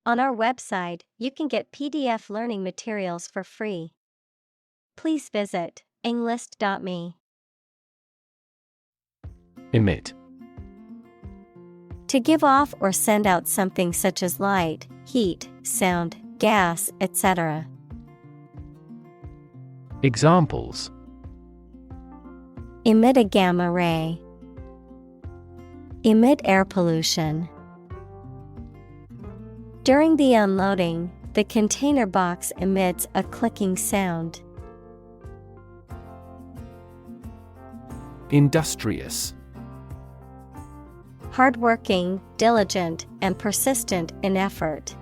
On our website, you can get PDF learning materials for free. Please visit englist.me. Emit. To give off or send out something such as light, heat, sound, gas, etc. Examples: Emit a gamma ray. Emit air pollution. During the unloading, the container box emits a clicking sound. Industrious. Hardworking, diligent, and persistent in effort.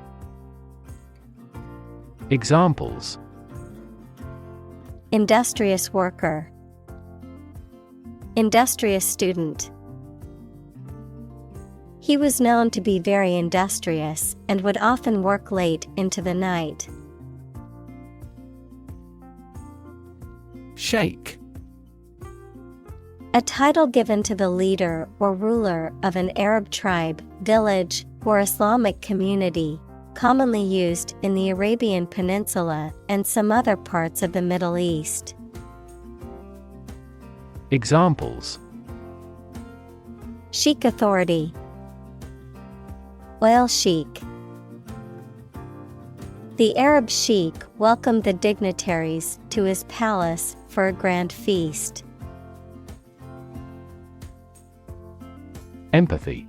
Examples: Industrious worker. Industrious student. He was known to be very industrious and would often work late into the night. Sheikh. A title given to the leader or ruler of an Arab tribe, village, or Islamic community, commonly used in the Arabian Peninsula and some other parts of the Middle East. Examples: Sheikh authority. Oil sheikh. The Arab sheikh welcomed the dignitaries to his palace for a grand feast. Empathy.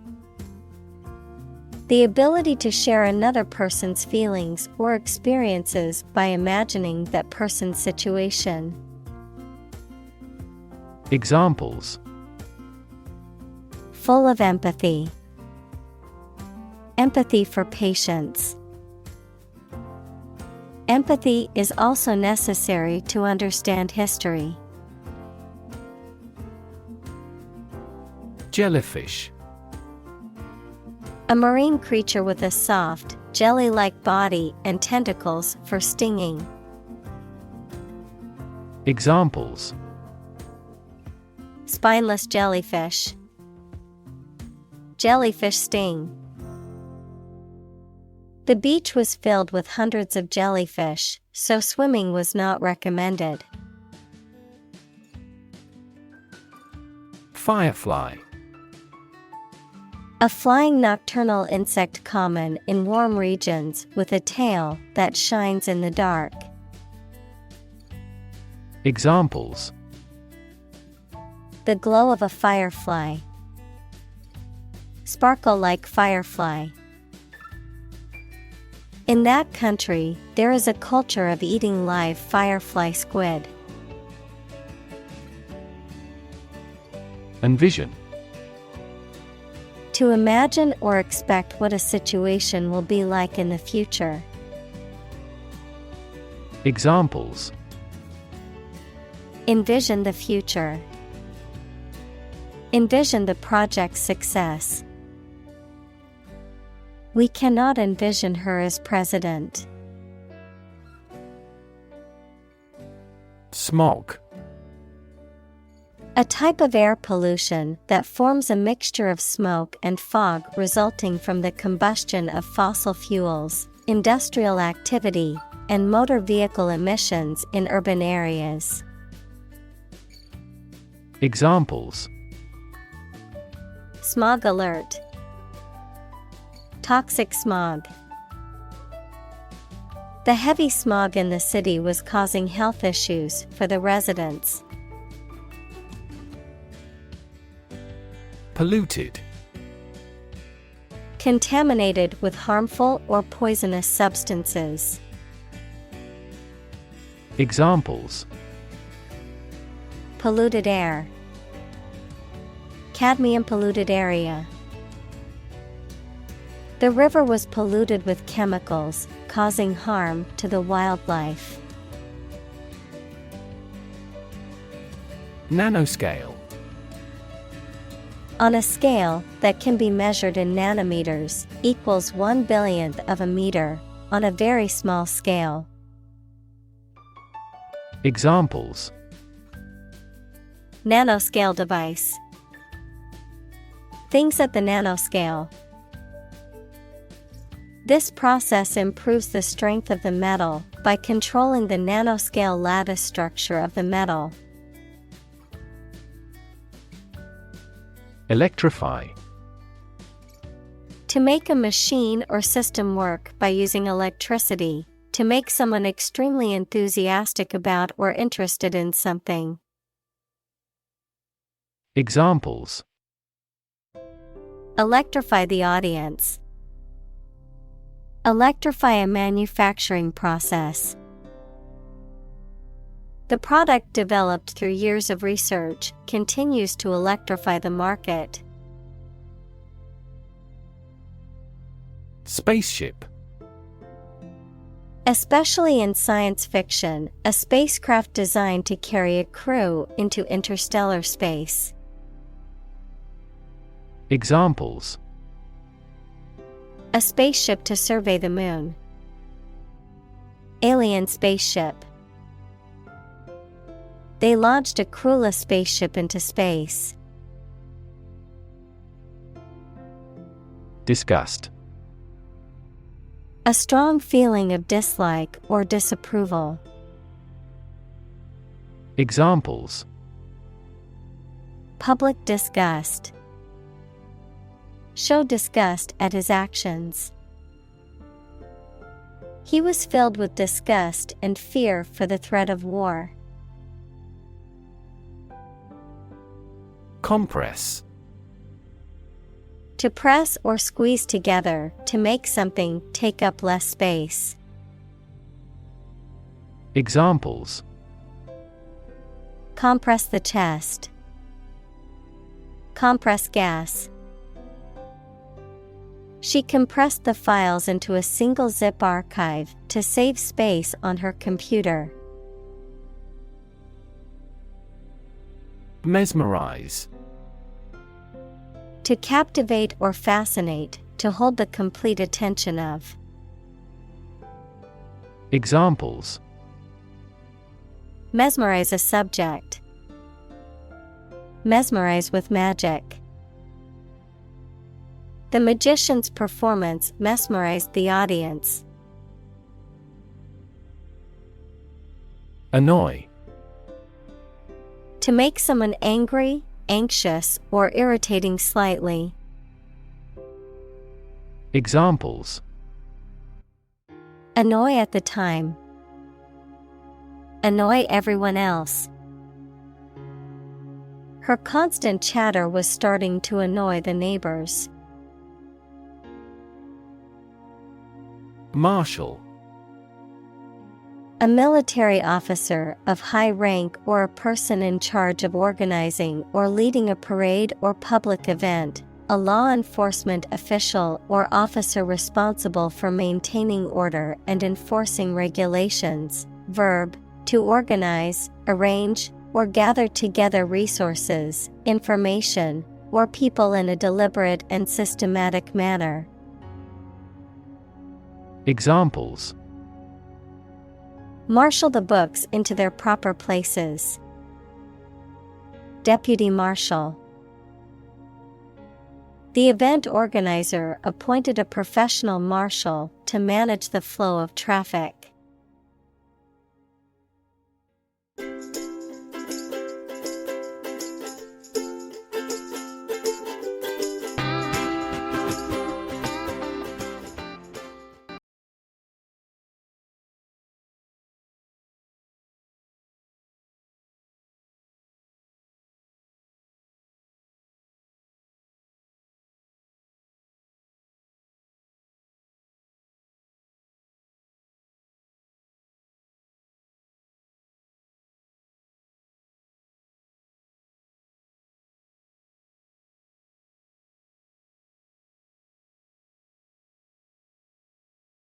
The ability to share another person's feelings or experiences by imagining that person's situation. Examples: Full of empathy. Empathy for patients. Empathy is also necessary to understand history. Jellyfish. A marine creature with a soft, jelly-like body and tentacles for stinging. Examples: Spineless jellyfish. Jellyfish sting. The beach was filled with hundreds of jellyfish, so swimming was not recommended. Firefly. A flying nocturnal insect common in warm regions with a tail that shines in the dark. Examples: The glow of a firefly. Sparkle like firefly. In that country, there is a culture of eating live firefly squid. Envision. To imagine or expect what a situation will be like in the future. Examples: Envision the future. Envision the project's success. We cannot envision her as president. Smog. A type of air pollution that forms a mixture of smoke and fog resulting from the combustion of fossil fuels, industrial activity, and motor vehicle emissions in urban areas. Examples: Smog alert. Toxic smog. The heavy smog in the city was causing health issues for the residents. Polluted. Contaminated with harmful or poisonous substances. Examples: Polluted air. Cadmium polluted area. The river was polluted with chemicals, causing harm to the wildlife. Nanoscale. On a scale that can be measured in nanometers, equals 1/1000th of a meter, on a very small scale. Examples: Nanoscale device. Things at the nanoscale. This process improves the strength of the metal by controlling the nanoscale lattice structure of the metal. Electrify. To make a machine or system work by using electricity, to make someone extremely enthusiastic about or interested in something. Examples: Electrify the audience. Electrify a manufacturing process. The product developed through years of research continues to electrify the market. Spaceship. Especially in science fiction, a spacecraft designed to carry a crew into interstellar space. Examples: A spaceship to survey the moon. Alien spaceship. They launched a crewless spaceship into space. Disgust. A strong feeling of dislike or disapproval. Examples: Public disgust. Show disgust at his actions. He was filled with disgust and fear for the threat of war. Compress. To press or squeeze together to make something take up less space. Examples: Compress the chest. Compress gas. She compressed the files into a single zip archive to save space on her computer. Mesmerize. To captivate or fascinate, to hold the complete attention of. Examples: Mesmerize a subject. Mesmerize with magic. The magician's performance mesmerized the audience. Annoy. To make someone angry, anxious, or irritating slightly. Examples: Annoy at the time. Annoy everyone else. Her constant chatter was starting to annoy the neighbors. Marshal. A military officer of high rank or a person in charge of organizing or leading a parade or public event, a law enforcement official or officer responsible for maintaining order and enforcing regulations. Verb: to organize, arrange, or gather together resources, information, or people in a deliberate and systematic manner. Examples: Marshal the books into their proper places. Deputy marshal. The event organizer appointed a professional marshal to manage the flow of traffic.